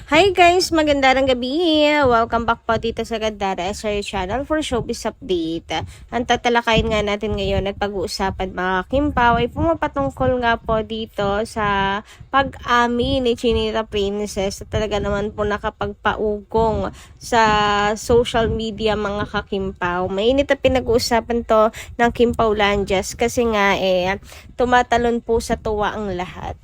Hi guys! Magandang gabi! Welcome back po dito sa Gandara SR Channel for Showbiz Update. Ang tatalakayin nga natin ngayon at pag-uusapan mga Kimpaw ay pumapatungkol nga po dito sa pag-amin ni Chinita Princess at talaga naman po nakapagpaugong sa social media mga kakimpaw. Mainit na pinag-uusapan to ng Kimpawlandias kasi nga tumatalon po sa tuwa ang lahat.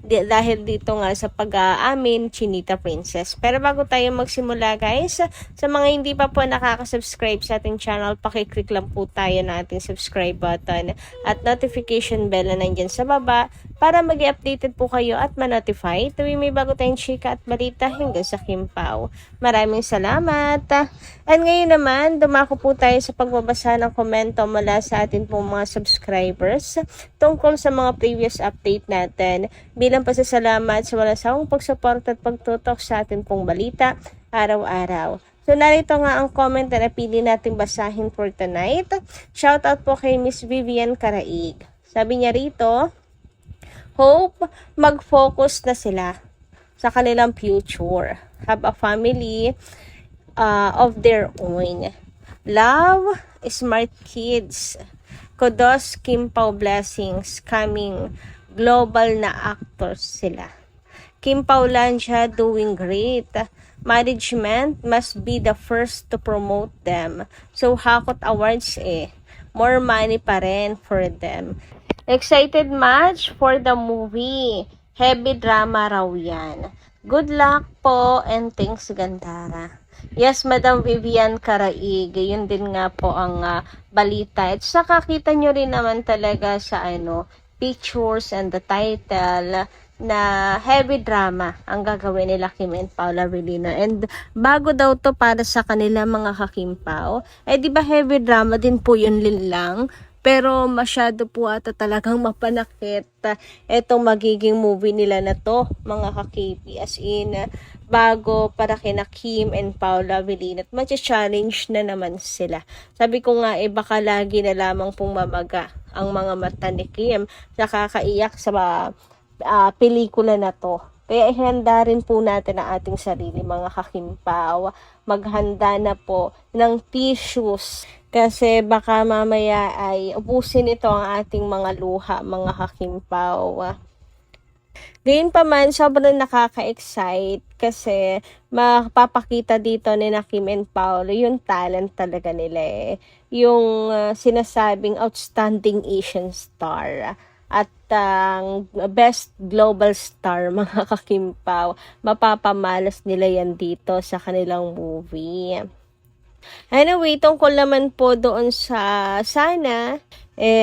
Dahil dito nga sa pag-aamin Chinita Princess. Pero bago tayo magsimula guys, sa mga hindi pa po nakaka-subscribe sa ating channel, pakiclick lang po tayo ng ating subscribe button at notification bell na nandyan sa baba para mag-updated po kayo at ma-notify tuwing may bago tayong chika at balita hanggang sa Kimpaw. Maraming salamat! And ngayon naman, dumako po tayo sa pagbabasa ng komento mula sa atin pong mga subscribers tungkol sa mga previous update natin bilang pasasalamat sa walang sawang pagsuporta at pagtutok sa atin pong balita araw-araw. So narito nga ang comment na napili nating basahin for tonight. Shoutout po kay Miss Vivian Caraig. Sabi niya rito, hope mag-focus na sila sa kanilang future. Have a family of their own. Love, smart kids. Kudos, Kimpaw blessings coming. Global na actors sila. Kimpawlandia doing great. Management must be the first to promote them. So Hakot Awards more money pa rin for them. Excited much for the movie. Heavy drama raw yan. Good luck po and thanks Gandara. Yes, Madam Vivian Caraig, yun din nga po ang balita. At saka kita nyo rin naman talaga sa pictures and the title na heavy drama ang gagawin nila Kim and Paula Avellino. And bago daw to para sa kanila mga kakimpaw, di ba heavy drama din po yun lang? Pero masyado po ata talagang mapanakit etong magiging movie nila na to, mga ka-KP. As in, bago para kina Kim and Paula Avellino at matcha-challenge na naman sila. Sabi ko nga, baka lagi na lamang pong mamaga ang mga mata ni Kim sa kakaiyak sa pelikula na to. Kaya ihanda rin po natin ang ating sarili mga kakimpaw. Maghanda na po ng tissues kasi baka mamaya ay ubusin ito ang ating mga luha mga kakimpaw. Gayun pa man, sobrang nakaka-excite kasi mapapakita dito ni Kim and Paolo yung talent talaga nila Yung sinasabing outstanding Asian star at best global star mga kakimpaw. Mapapamalas nila yan dito sa kanilang movie. Anyway, tungkol naman po doon sa sana,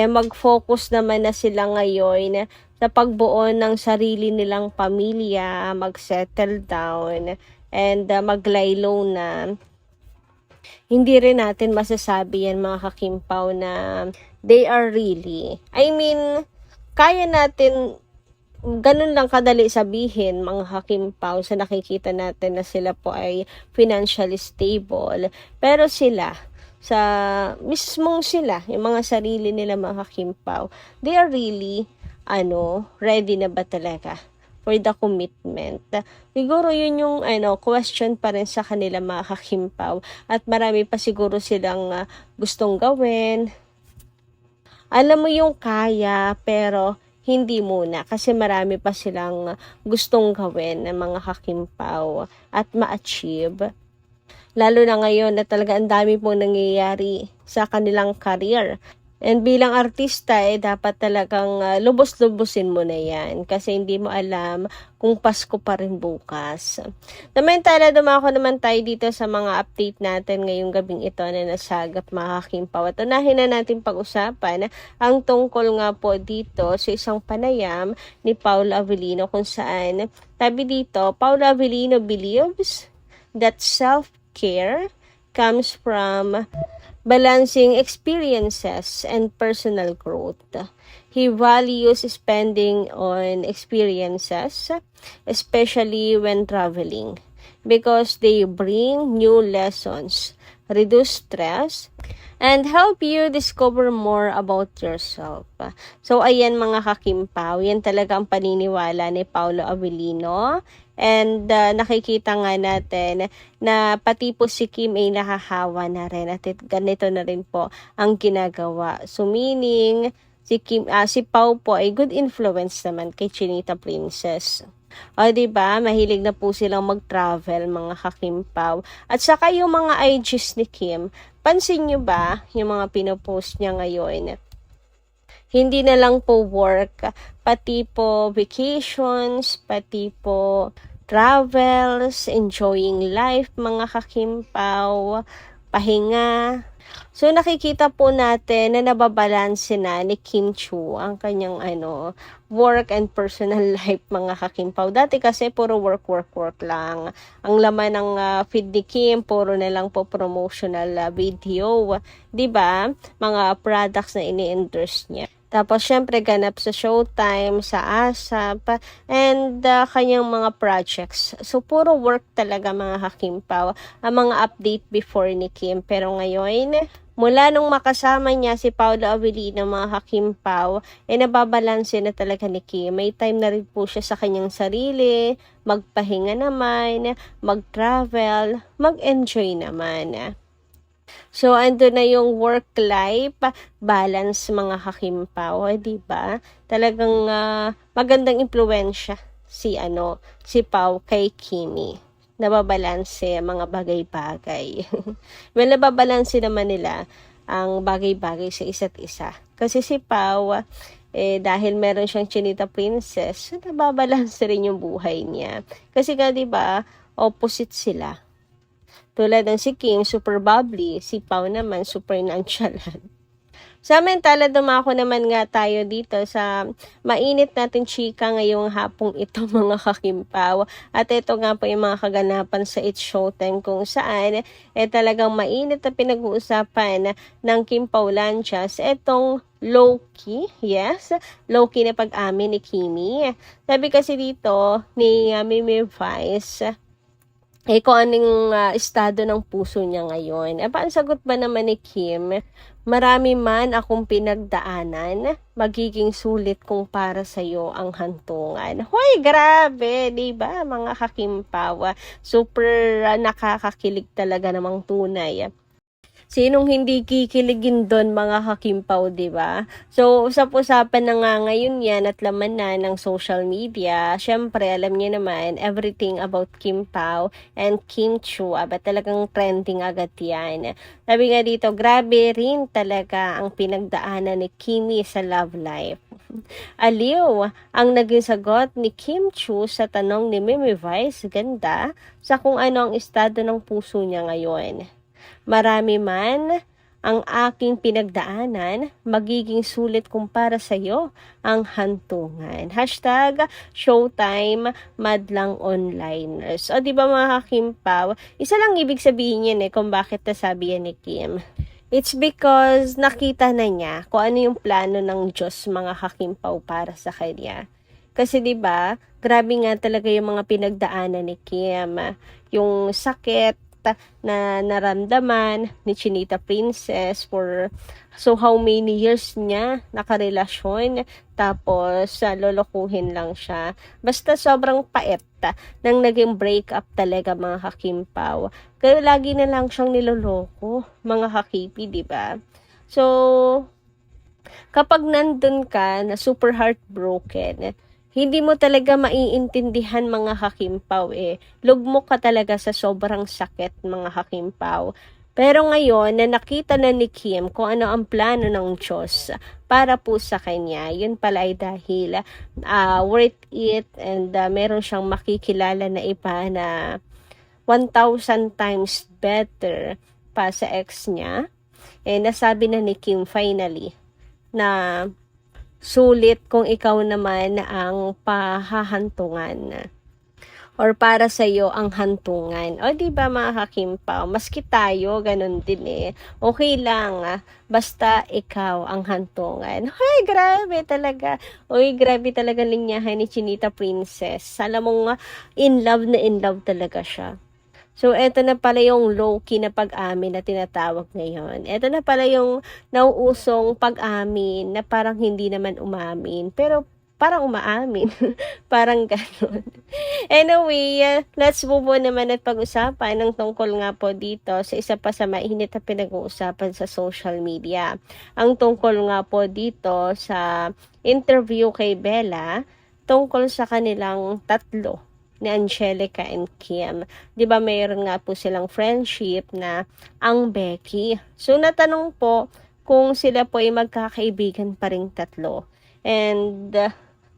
mag-focus naman na sila ngayon sa pagbuo ng sarili nilang pamilya, mag-settle down, and maglaylo na. Hindi rin natin masasabi yan mga kakimpaw na they are really, kaya natin ganun lang kadali sabihin mga hakimpaw sa nakikita natin na sila po ay financially stable. Pero sila, sa mismong sila, yung mga sarili nila mga hakimpaw, they are really, ready na ba talaga for the commitment? Siguro yun yung question pa rin sa kanila mga hakimpaw. At marami pa siguro silang gustong gawin. Alam mo yung kaya, pero hindi muna kasi marami pa silang gustong gawin ng mga kakimpaw at ma-achieve. Lalo na ngayon na talaga ang dami pong nangyayari sa kanilang career. And bilang artista, dapat talagang lubos-lubusin mo na yan kasi hindi mo alam kung Pasko pa rin bukas. Samantala, dumako naman tayo dito sa mga update natin ngayong gabing ito na nasagap mga kakimpaw. At unahin na natin pag-usapan ang tungkol nga po dito sa isang panayam ni Paula Avellino kung saan sabi dito, Paula Avellino believes that self-care comes from balancing experiences and personal growth. He values spending on experiences, especially when traveling, because they bring new lessons reduce stress, and help you discover more about yourself. So, ayan mga kakimpaw, yan talaga ang paniniwala ni Paulo Avellino. And nakikita nga natin na pati po si Kim ay nahahawa na rin at ganito na rin po ang ginagawa. So, meaning, si Pau po ay good influence naman kay Chinita Princess. O, diba? Mahilig na po silang mag-travel, mga kakimpaw. At saka yung mga IGs ni Kim, pansin nyo ba yung mga pinopost niya ngayon? Hindi na lang po work, pati po vacations, pati po travels, enjoying life, mga kakimpaw, pahinga. So, nakikita po natin na nababalanse na ni Kim Chiu ang kanyang work and personal life, mga kakimpaw. Dati kasi puro work lang. Ang laman ng feed ni Kim, puro na lang po promotional video. 'Di ba? Mga products na ini-endorse niya. Tapos, syempre, ganap sa Showtime, sa ASAP, and kanyang mga projects. So, puro work talaga, mga kakimpaw. Ang mga update before ni Kim. Pero ngayon, mula nung makasama niya si Paulo Avellino, mga kakimpaw, nababalanse na talaga ni Kim. May time na rin po siya sa kanyang sarili, magpahinga naman, mag-travel, mag-enjoy naman. So, ando na yung work-life balance, mga kakimpaw, di ba? Talagang magandang impluwensya si Pau kay Kimi. Nababalanse mga bagay-bagay. Well, nababalanse naman nila ang bagay-bagay sa isa't isa. Kasi si Pau, dahil meron siyang Chinita Princess, nababalanse rin yung buhay niya. Kasi di ba, opposite sila. Tulad ng si Kim, super bubbly. Si Pau naman, super nonchalant. Samantala, dumako naman nga tayo dito sa mainit natin chika ngayong hapong ito, mga kakimpaw. At ito nga po yung mga kaganapan sa It's Showtime kung saan talagang mainit na pinag-uusapan ng Kim Paulanchas. Etong low-key, yes, low-key na pag-amin ni Kimi. Sabi kasi dito ni Mimi Vice, kung anong estado ng puso niya ngayon. Paano sagot ba naman ni Kim? Marami man akong pinagdaanan, magiging sulit kung para sa'yo ang hantungan. Hoy, grabe, diba, mga kakimpaw? Super nakakakilig talaga namang tunay. Sinong hindi kikiligin doon, mga kakimpaw, di ba? So, usap-usapan na nga ngayon yan at laman na ng social media. Syempre, alam niyo naman, everything about Kim Pao and Kim Chiu. Ba talagang trending agad yan. Sabi nga dito, grabe rin talaga ang pinagdaanan ni Kimi sa love life. Aliw ang naging sagot ni Kim Chiu sa tanong ni Mimi Vice, ganda, sa kung ano ang estado ng puso niya ngayon. Marami man ang aking pinagdaanan, magiging sulit kung para sa'yo ang hantungan. Hashtag Showtime Madlang Onliners. O diba, mga kakimpaw, isa lang ibig sabihin yan kung bakit nasabi yan ni Kim. It's because nakita na niya kung ano yung plano ng Diyos, mga kakimpaw, para sa kanya. Kasi diba, grabe nga talaga yung mga pinagdaanan ni Kim. Yung sakit na naramdaman ni Chinita Princess for so how many years niya nakarelasyon, tapos lolokohin lang siya. Basta sobrang pait nang naging breakup talaga, mga kakimpaw. Kaya lagi na lang siyang niloloko, mga kakipi, diba? So, kapag nandun ka na super heartbroken, hindi mo talaga maiintindihan, mga kakimpaw Lugmok ka talaga sa sobrang sakit, mga kakimpaw. Pero ngayon, na nakita na ni Kim kung ano ang plano ng Diyos para po sa kanya, yun pala ay dahil worth it and meron siyang makikilala na iba na 1,000 times better pa sa ex niya. Nasabi na ni Kim finally na sulit kung ikaw naman ang pahahantungan or para sa iyo ang hantungan. O diba, mga kakimpaw, maski tayo ganun din okay lang basta ikaw ang hantungan. Hoy, grabe talaga. Oy, grabe talaga linyahan ni Chinita Princess. Alam mo nga, in love na in love talaga siya. So, eto na pala yung low-key na pag-amin na tinatawag ngayon. Eto na pala yung nauusong pag-amin na parang hindi naman umamin, pero parang umaamin. Parang gano'n. Anyway, let's move on naman at pag-usapan ng tungkol nga po dito sa isa pa sa mainit na pinag-uusapan sa social media. Ang tungkol nga po dito sa interview kay Bella tungkol sa kanilang tatlo ni Angelica and Kim. 'Di ba mayroon nga po silang friendship na ang Becky. So natanong po kung sila po ay magkakaibigan pa ring tatlo. And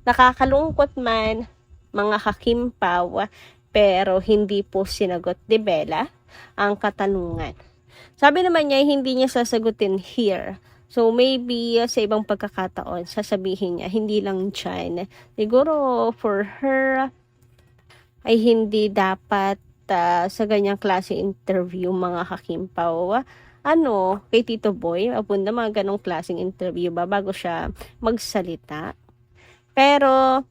nakakalungkot man mga kakimpaw, pero hindi po sinagot ni Bella ang katanungan. Sabi naman niya hindi niya sasagutin here. So maybe sa ibang pagkakataon sasabihin niya hindi lang dyan. Siguro for her ay hindi dapat sa ganyang klase interview mga kakimpaw. Kay Tito Boy, abunda mga ganong klaseng interview ba bago siya magsalita. Pero,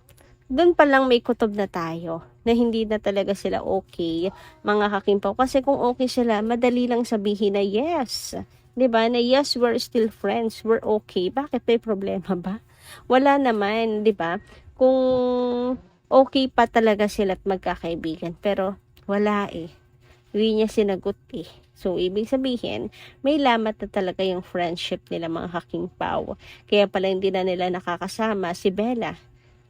dun pa lang may kutob na tayo na hindi na talaga sila okay, mga kakimpaw. Kasi kung okay sila, madali lang sabihin na yes. 'Di ba? Na yes, we're still friends, we're okay. Bakit may problema ba? Wala naman, 'di ba? Kung okay pa talaga sila at magkakaibigan, pero wala eh. Hindi niya sinagot eh. So, ibig sabihin, may lamat na talaga yung friendship nila mga kakimpaw. Kaya pala hindi na nila nakakasama si Bella.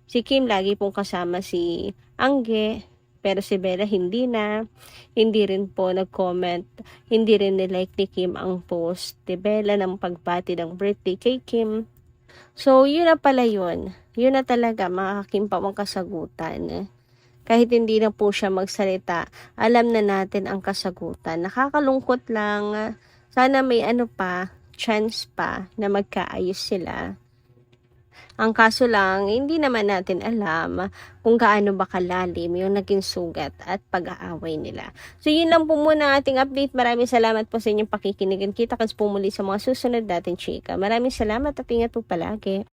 Si Kim lagi pong kasama si Angge, pero si Bella hindi na. Hindi rin po nag-comment, hindi rin nilike ni Kim ang post ni Bella ng pagbati ng birthday kay Kim. So, yun na pala yun. Yun na talaga, mga kakimpaw ang kasagutan. Kahit hindi na po siya magsalita, alam na natin ang kasagutan. Nakakalungkot lang. Sana may chance pa na magkaayos sila. Ang kaso lang, hindi naman natin alam kung gaano ba kalalim yung naging sugat at pag-aaway nila. So, yun lang po muna ang ating update. Maraming salamat po sa inyong pakikinig. Kita-kits po muli sa mga susunod natin, chika. Maraming salamat at ingat po palagi.